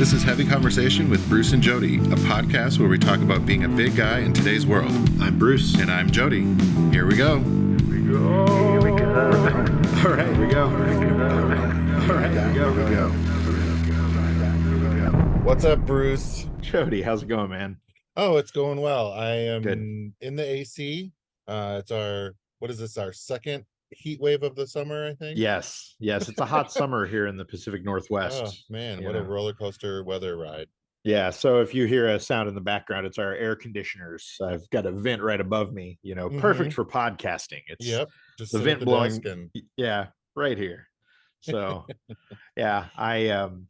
This is Heavy Conversation with Bruce and Jody, a podcast where we talk about being a big guy in today's world. I'm Bruce. And I'm Jody. Here we go. Here we go. All right, we go. All right, we go. What's up, Bruce? Jody, how's it going, man? Oh, it's going well. I am Good. in the AC. It's our second heat wave of the summer, I think. Yes. It's a hot summer here in the Pacific Northwest. Oh, man, what a roller coaster weather ride. Yeah, so if you hear a sound in the background, it's our air conditioners. I've got a vent right above me, perfect for podcasting. It's just the sit vent at the blowing. desk and... Yeah, right here. So, yeah, I'm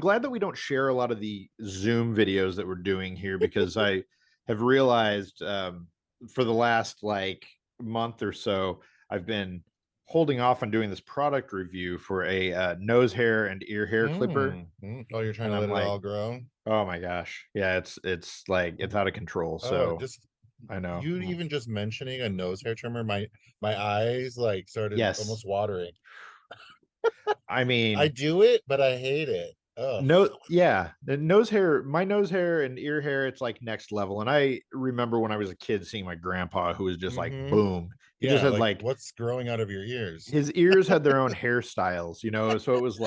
glad that we don't share a lot of the Zoom videos that we're doing here, because I have realized for the last month or so, I've been holding off on doing this product review for a nose hair and ear hair clipper. Oh, you're trying to let it all grow? Oh my gosh. Yeah, it's out of control. So I know. You even just mentioning a nose hair trimmer, my eyes started almost watering. I mean, I do it, but I hate it. Ugh. The nose hair, my nose hair and ear hair, it's like next level. And I remember when I was a kid seeing my grandpa, who was just boom. He just had what's growing out of your ears? His ears had their own hairstyles, so it was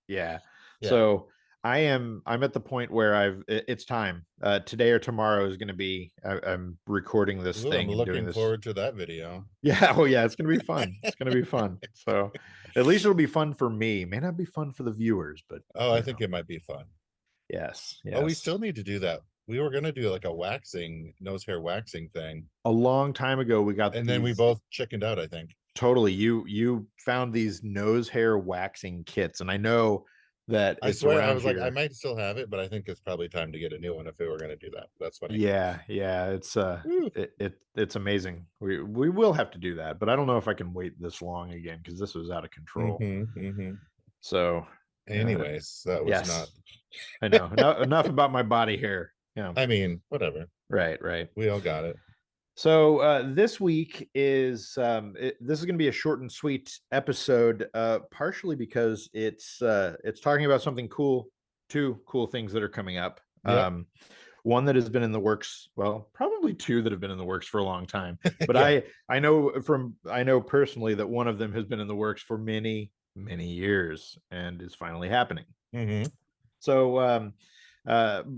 yeah. So I'm at the point where it's time. Today or tomorrow is going to be, I'm recording this thing. I'm looking forward to that video. Yeah. Oh yeah. It's going to be fun. It's going to be fun. So at least it'll be fun for me. May not be fun for the viewers, but I think it might be fun. Yes. Oh, we still need to do that. We were going to do a nose hair waxing thing a long time ago. We got, and then we both chickened out, I think. Totally. You found these nose hair waxing kits, and I know that I swear I was here. I might still have it, but I think it's probably time to get a new one if we were going to do that. That's funny. Yeah. It's it's amazing. We will have to do that, but I don't know if I can wait this long again, because this was out of control. So anyways, that was not... I know. Enough about my body hair. Yeah. I mean, whatever. Right. We all got it. So this week is this is going to be a short and sweet episode, partially because it's talking about something cool, two cool things that are coming up. Yep. One that has been in the works, well, probably two that have been in the works for a long time. But I know personally that one of them has been in the works for many years and is finally happening. So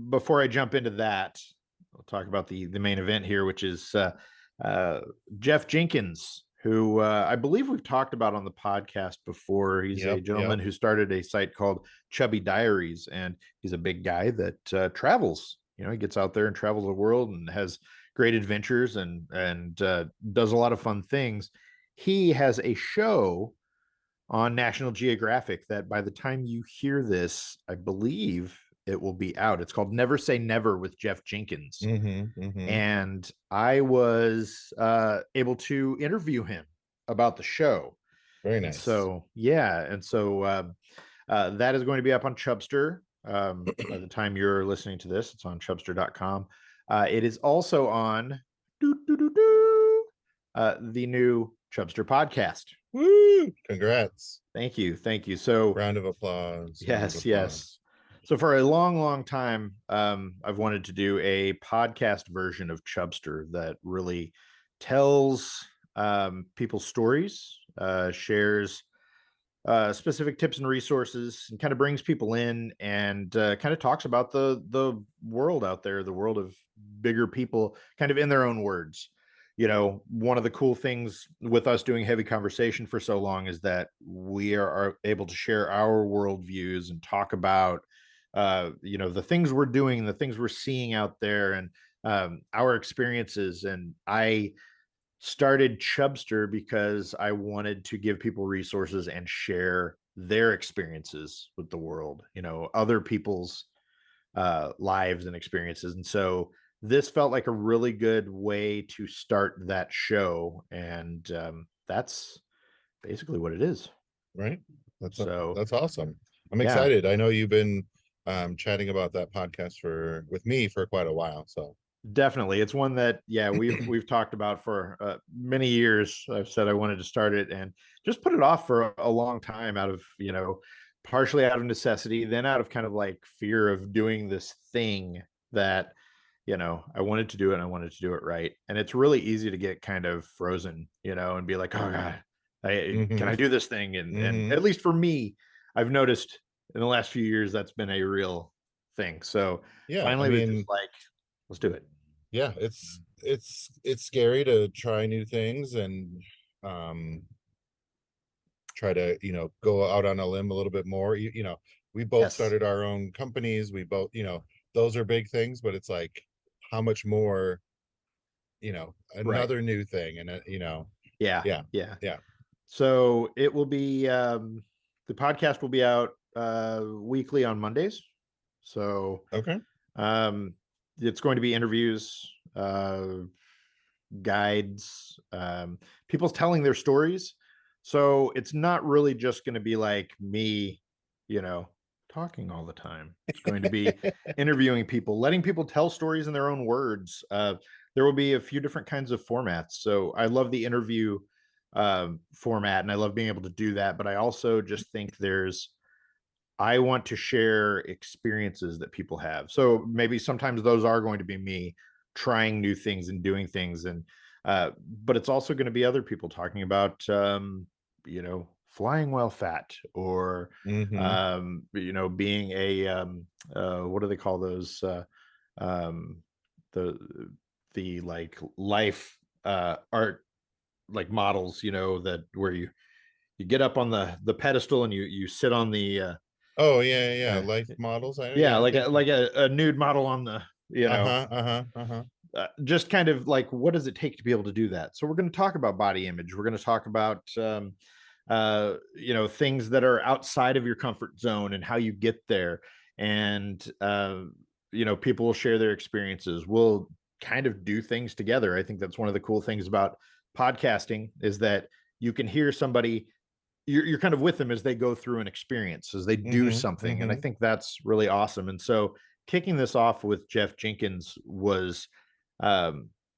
before I jump into that, I'll talk about the main event here, which is Jeff Jenkins, who I believe we've talked about on the podcast before. He's a gentleman who started a site called Chubby Diaries, and he's a big guy that travels. He gets out there and travels the world and has great adventures and does a lot of fun things. He has a show on National Geographic that by the time you hear this, I believe it will be out. It's called Never Say Never with Jeff Jenkins. And I was able to interview him about the show. Very nice. So that is going to be up on Chubstr. By the time you're listening to this, it's on chubstr.com. It is also on the new Chubstr podcast. Woo! Congrats. Thank you. So round of applause. Yes. So for a long time, I've wanted to do a podcast version of Chubstr that really tells people's stories, shares specific tips and resources, and kind of brings people in and kind of talks about the world out there, the world of bigger people, kind of in their own words. One of the cool things with us doing Heavy Conversation for so long is that we are able to share our worldviews and talk about the things we're doing, the things we're seeing out there, and our experiences. And I started Chubstr because I wanted to give people resources and share their experiences with the world, other people's lives and experiences. And so this felt like a really good way to start that show. And that's basically what it is. Right. That's awesome. I'm excited. I know you've been chatting about that podcast with me for quite a while. So definitely, it's one that we've talked about for many years. I've said I wanted to start it and just put it off for a long time out of partially out of necessity, then out of kind of like fear of doing this thing that, I wanted to do it and I wanted to do it right. And it's really easy to get kind of frozen, and be like, oh God, can I do this thing? And at least for me, I've noticed in the last few years, that's been a real thing. So Yeah, finally, we're just like, let's do it. Yeah, it's scary to try new things and try to, go out on a limb a little bit more. We both started our own companies. We both, those are big things, but it's like, how much more, another new thing. And, Yeah. So it will be, the podcast will be out weekly on Mondays. So, okay. It's going to be interviews, guides, people telling their stories. So it's not really just going to be like me, talking all the time. It's going to be interviewing people, letting people tell stories in their own words. There will be a few different kinds of formats. So I love the interview format, and I love being able to do that. But I also just think I want to share experiences that people have. So maybe sometimes those are going to be me trying new things and doing things. And, but it's also going to be other people talking about, flying while fat, or, being a, what do they call those? The like life, art, like models, that where you get up on the pedestal and you sit on the, oh yeah, life models. Like a nude model on the, just kind of like, what does it take to be able to do that? So we're going to talk about body image. We're going to talk about things that are outside of your comfort zone and how you get there. And people will share their experiences. We'll kind of do things together. I think that's one of the cool things about podcasting, is that you can hear somebody, you're kind of with them as they go through an experience, as they do something. And I think that's really awesome. And so kicking this off with Jeff Jenkins was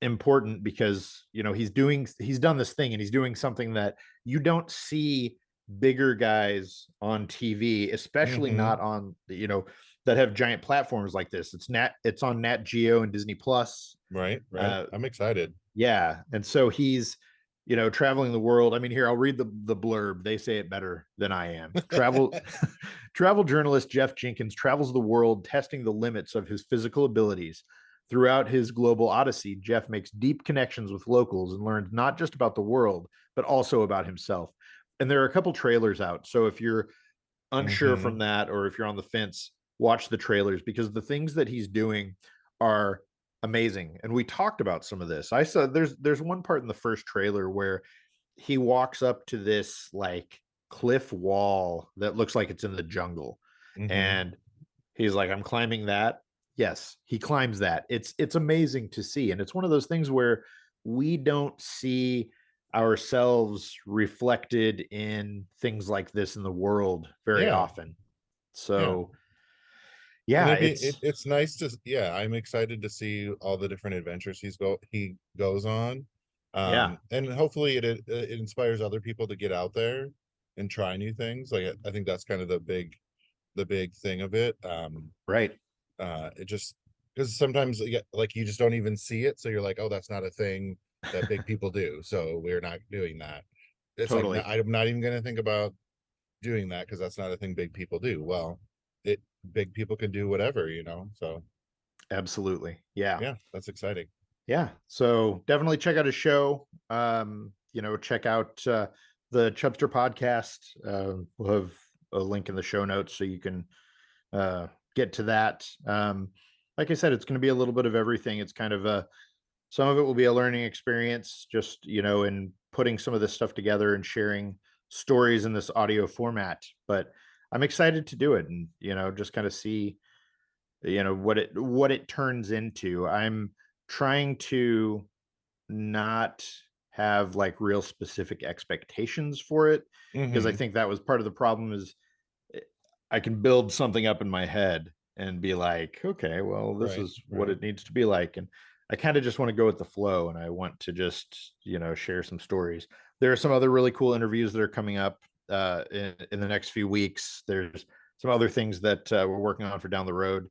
important, because, he's done this thing, and he's doing something that you don't see bigger guys on TV, especially not on, that have giant platforms like this. It's on Nat Geo and Disney Plus. Right. I'm excited. Yeah. And so he's, traveling the world. I mean, here, I'll read the blurb. They say it better than I am. Travel journalist Jeff Jenkins travels the world, testing the limits of his physical abilities. Throughout his global odyssey, Jeff makes deep connections with locals and learns not just about the world, but also about himself. And there are a couple trailers out. So if you're unsure from that, or if you're on the fence, watch the trailers, because the things that he's doing are amazing. And we talked about some of this. I saw there's one part in the first trailer where he walks up to this like cliff wall that looks like it's in the jungle. And he's like, I'm climbing that. Yes, he climbs that. It's amazing to see. And it's one of those things where we don't see ourselves reflected in things like this in the world very often. So it's nice to, I'm excited to see all the different adventures he goes on. And hopefully it inspires other people to get out there and try new things. Like, I think that's kind of the big thing of it. It just, because sometimes like you just don't even see it, so you're like, oh, that's not a thing that big people do, so we're not doing that. It's totally like, I'm not even going to think about doing that, because that's not a thing big people do. Well, big people can do whatever, so absolutely. That's exciting. So definitely check out his show. Check out the Chubstr podcast. We'll have a link in the show notes so you can get to that. Like I said, it's going to be a little bit of everything. It's kind of some of it will be a learning experience, just in putting some of this stuff together and sharing stories in this audio format. But I'm excited to do it, and just kind of see what it turns into. I'm trying to not have like real specific expectations for it, because I think that was part of the problem, is I can build something up in my head and be like, okay, well, this is what it needs to be like. And I kind of just want to go with the flow, and I want to just, share some stories. There are some other really cool interviews that are coming up. in the next few weeks. There's some other things that we're working on for down the road.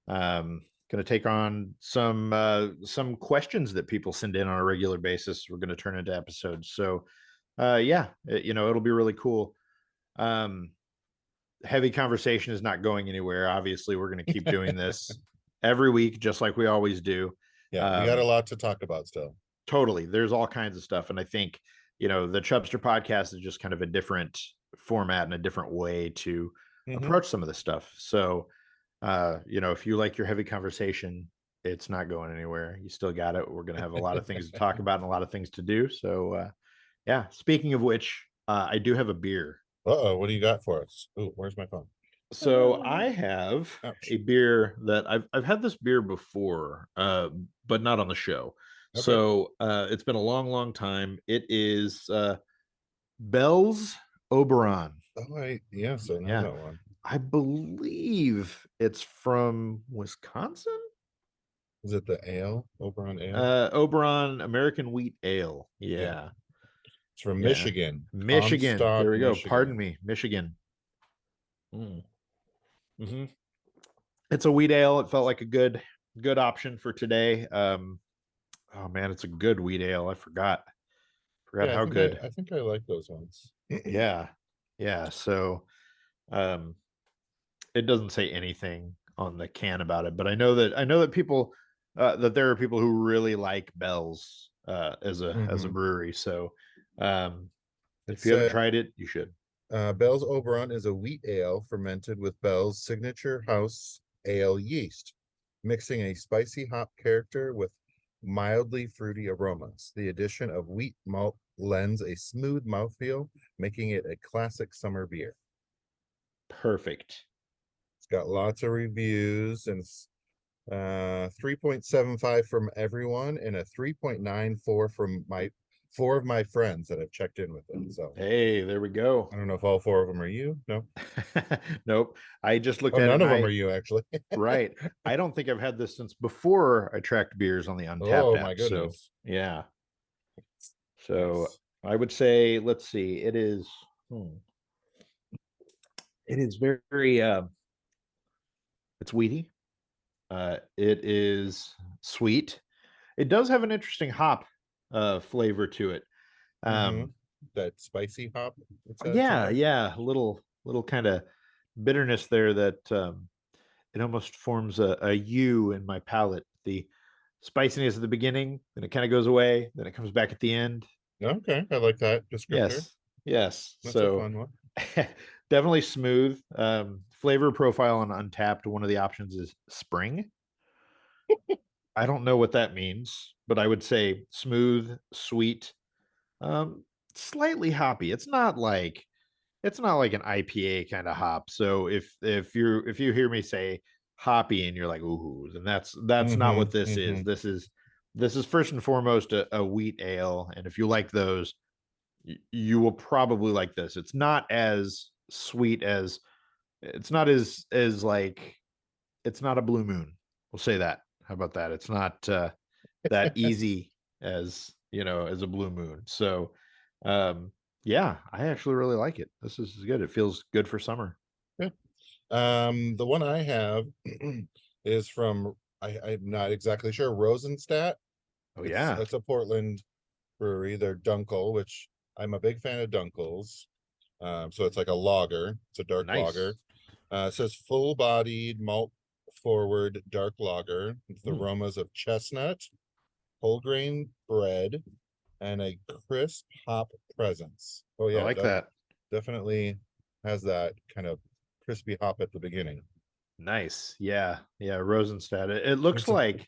Going to take on some questions that people send in on a regular basis. We're going to turn into episodes. So it'll be really cool. Heavy conversation is not going anywhere. Obviously, we're going to keep doing this every week, just like we always do. Yeah, we got a lot to talk about still. Totally. There's all kinds of stuff. And I think, the Chubstr podcast is just kind of a different format and a different way to approach some of this stuff. So, if you like your heavy conversation, it's not going anywhere. You still got it. We're going to have a lot of things to talk about and a lot of things to do. So, speaking of which, I do have a beer. Uh-oh, what do you got for us? Oh, where's my phone? So I have a beer that I've had this beer before, but not on the show. Okay. So it's been a long, long time. It is Bell's Oberon. Oh, yes, I know that one. I believe it's from Wisconsin. Is it the ale? Oberon ale? Oberon American Wheat Ale. Yeah. It's from Michigan. Michigan. There we go. Michigan. Pardon me. Michigan. It's a wheat ale. It felt like a good option for today. Oh man, it's a good wheat ale. I forgot how good. I think I like those ones. Yeah. So it doesn't say anything on the can about it, but I know that people that there are people who really like Bell's as a brewery. So if you haven't tried it, you should. Bell's Oberon is a wheat ale fermented with Bell's signature house ale yeast, mixing a spicy hop character with mildly fruity aromas. The addition of wheat malt lends a smooth mouthfeel, making it a classic summer beer. Perfect. It's got lots of reviews, and 3.75 from everyone and a 3.94 from four of my friends that have checked in with it. So hey, there we go. I don't know if all four of them are you. No. Nope. I just looked at none of them are you, actually. Right. I don't think I've had this since before I tracked beers on the Untapped app. My goodness. So, yeah. So nice. I would say, let's see, it is very it's wheaty. It is sweet. It does have an interesting hop flavor to it. That spicy hop. Yeah, a little kind of bitterness there that it almost forms a U in my palate. The spiciness at the beginning, then it kind of goes away, then it comes back at the end. Okay, I like that descriptor. Yes. That's a fun one. Definitely smooth. Flavor profile on Untapped, one of the options is spring. I don't know what that means, but I would say smooth, sweet, slightly hoppy. It's not like an IPA kind of hop. So if you hear me say hoppy and you're like, ooh, then that's not what this is. This is first and foremost a wheat ale, and if you like those, you will probably like this. It's not as sweet as it's not like it's not a Blue Moon. We'll say that. How about that? It's not that easy as as a Blue Moon. So I actually really like it. This is good. It feels good for summer. Yeah. The one I have is from I'm not exactly sure, Rosenstadt. It's a Portland brewery. They're Dunkel, which I'm a big fan of Dunkels. So it's like a lager. It's a dark lager. It says full-bodied malt forward dark lager with the aromas of chestnut, whole grain bread, and a crisp hop presence. Oh yeah, I like that. Definitely has that kind of crispy hop at the beginning. Nice. Yeah. Rosenstadt. It looks like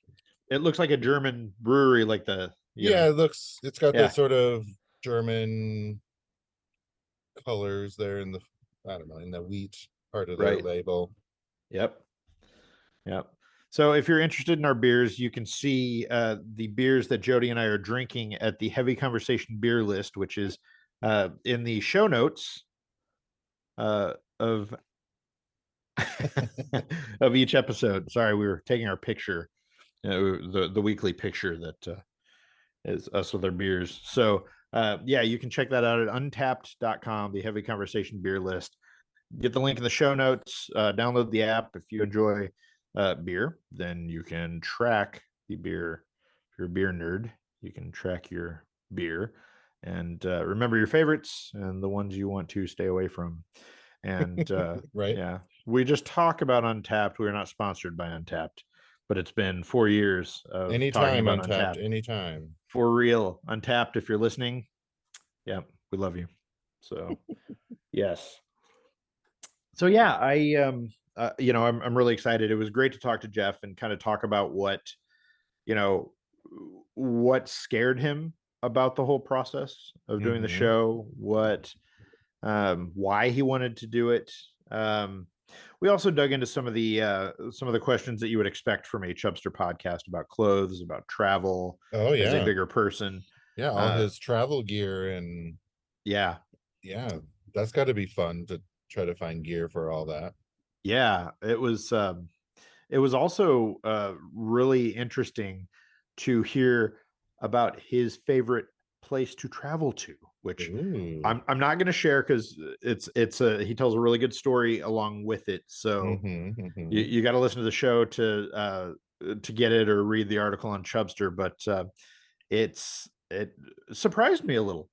a German brewery, like the it's got that sort of German colors there in the in the wheat part of their label. Yep. So if you're interested in our beers, you can see the beers that Jody and I are drinking at the Heavy Conversation beer list, which is in the show notes of of each episode. Sorry, we were taking our picture, the weekly picture that is us with our beers. So yeah, you can check that out at untapped.com, the Heavy Conversation beer list. Get the link in the show notes. Download the app. If you enjoy beer, then you can track the beer. If you're a beer nerd, you can track your beer and remember your favorites and the ones you want to stay away from. And Right. yeah, we just talk about Untapped. We're not sponsored by Untapped, but it's been 4 years of talking Anytime, about Untapped, Untapped. anytime. For real. Untapped, if you're listening, yeah, we love you. So yes. So yeah, I'm really excited. It was great to talk to Jeff and kind of talk about what, you know, what scared him about the whole process of doing the show, what why he wanted to do it. We also dug into some of the questions that you would expect from a Chubstr podcast about clothes, about travel Oh as a yeah. bigger person. Yeah, all his travel gear and Yeah. yeah, that's got to be fun to try to find gear for all that. Yeah, it was also really interesting to hear about his favorite place to travel to, which Ooh. I'm not going to share because he tells a really good story along with it. So you got to listen to the show to get it or read the article on Chubstr. But it surprised me a little.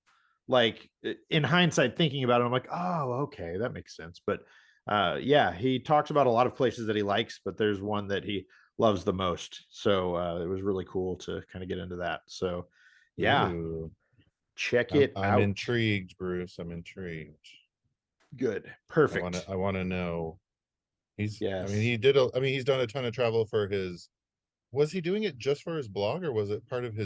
Like in hindsight, thinking about it, I'm like, oh, okay, that makes sense. But yeah, he talks about a lot of places that he likes, but there's one that he loves the most. So it was really cool to kind of get into that. So yeah, Ooh. check it I'm out. intrigued, Bruce. I'm intrigued. Good. Perfect. I want to know. Yes. I mean, he's done a ton of travel for his, was he doing it just for his blog or was it part of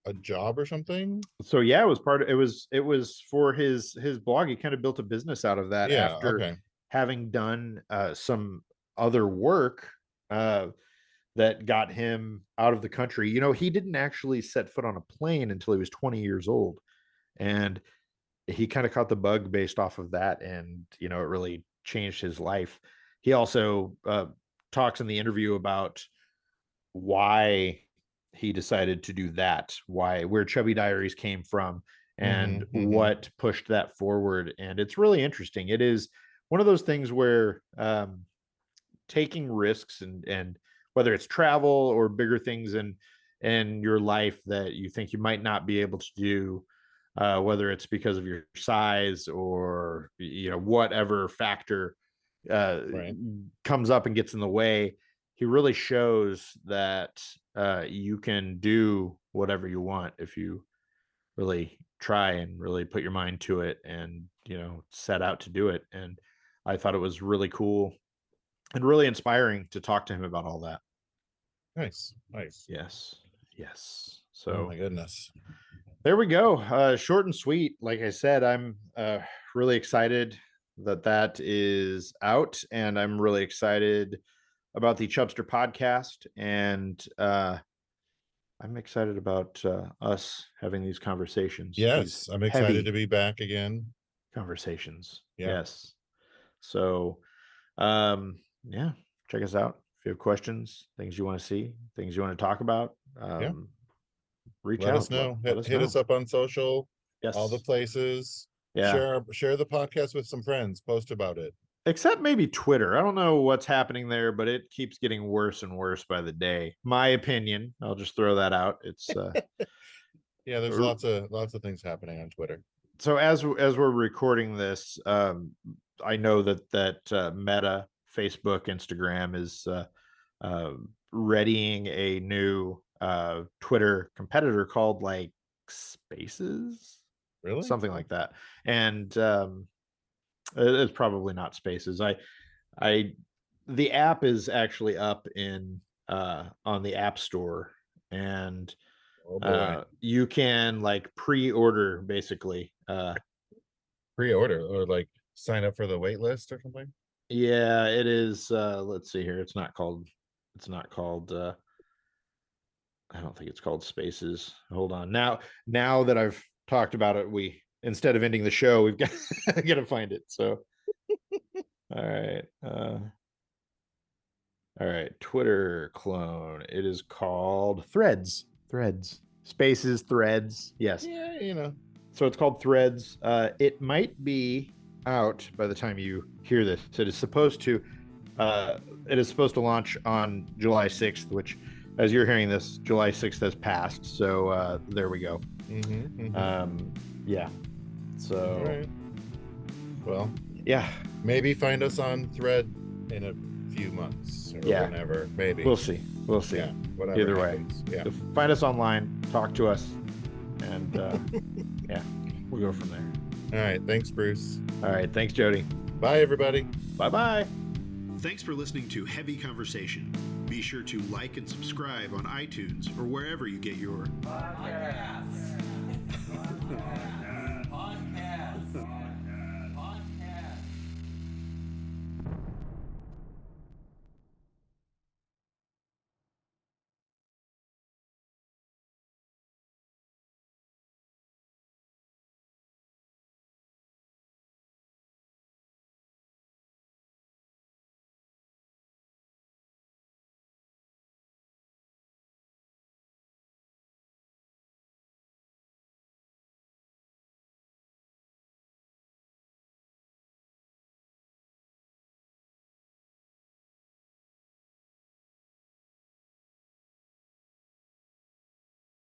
a job or something? So yeah, it was for his blog. He kind of built a business out of that Yeah, after okay. having done some other work that got him out of the country. You know, he didn't actually set foot on a plane until he was 20 years old. And he kind of caught the bug based off of that. And, you know, it really changed his life. He also talks in the interview about why he decided to do that, where Chubby Diaries came from, and what pushed that forward. And it's really interesting. It is one of those things where taking risks and whether it's travel or bigger things in your life that you think you might not be able to do, whether it's because of your size or whatever factor Right. comes up and gets in the way. He really shows that you can do whatever you want if you really try and really put your mind to it and set out to do it. And I thought it was really cool and really inspiring to talk to him about all that. Nice. Yes. Oh my So goodness. there we go. Short and sweet. Like I said, I'm really excited that is out, and I'm really excited about the Chubstr podcast, and I'm excited about us having these conversations. Yes, I'm excited to be back again. Conversations. Yeah. Yes. So, yeah, check us out. If you have questions, things you want to see, things you want to talk about, reach Let out. us know. Let us Hit know. us up on social. Yes. All the places. Yeah. Share the podcast with some friends. Post about it. Except maybe Twitter. I don't know what's happening there, but it keeps getting worse and worse by the day. My opinion. I'll just throw that out. It's yeah, there's lots of things happening on Twitter. So as we're recording this, I know that Meta, Facebook, Instagram is readying a new Twitter competitor called like Spaces, Really? something like that. And it's probably not Spaces. The app is actually up in on the App Store, and you can like pre-order basically. Pre-order or like sign up for the wait list or something? Yeah, it is. Let's see here. It's not called I don't think it's called Spaces. Hold on. Now that I've talked about it, we instead of ending the show, we've got to find it. So all right. All right, Twitter clone. It is called Threads. Spaces, Threads. Yes. Yeah, So it's called Threads. It might be out by the time you hear this. It is supposed to launch on July 6th, which, as you're hearing this, July 6th has passed. So there we go. Yeah. So. All right. Well. Yeah. Maybe find us on Thread in a few months or whenever. Maybe. We'll see. Yeah. Whatever. Either happens. way. Yeah. So find us online. Talk to us. And yeah, we'll go from there. All right. Thanks, Bruce. All right. Thanks, Jody. Bye, everybody. Bye-bye. Thanks for listening to Heavy Conversation. Be sure to like and subscribe on iTunes or wherever you get your podcasts.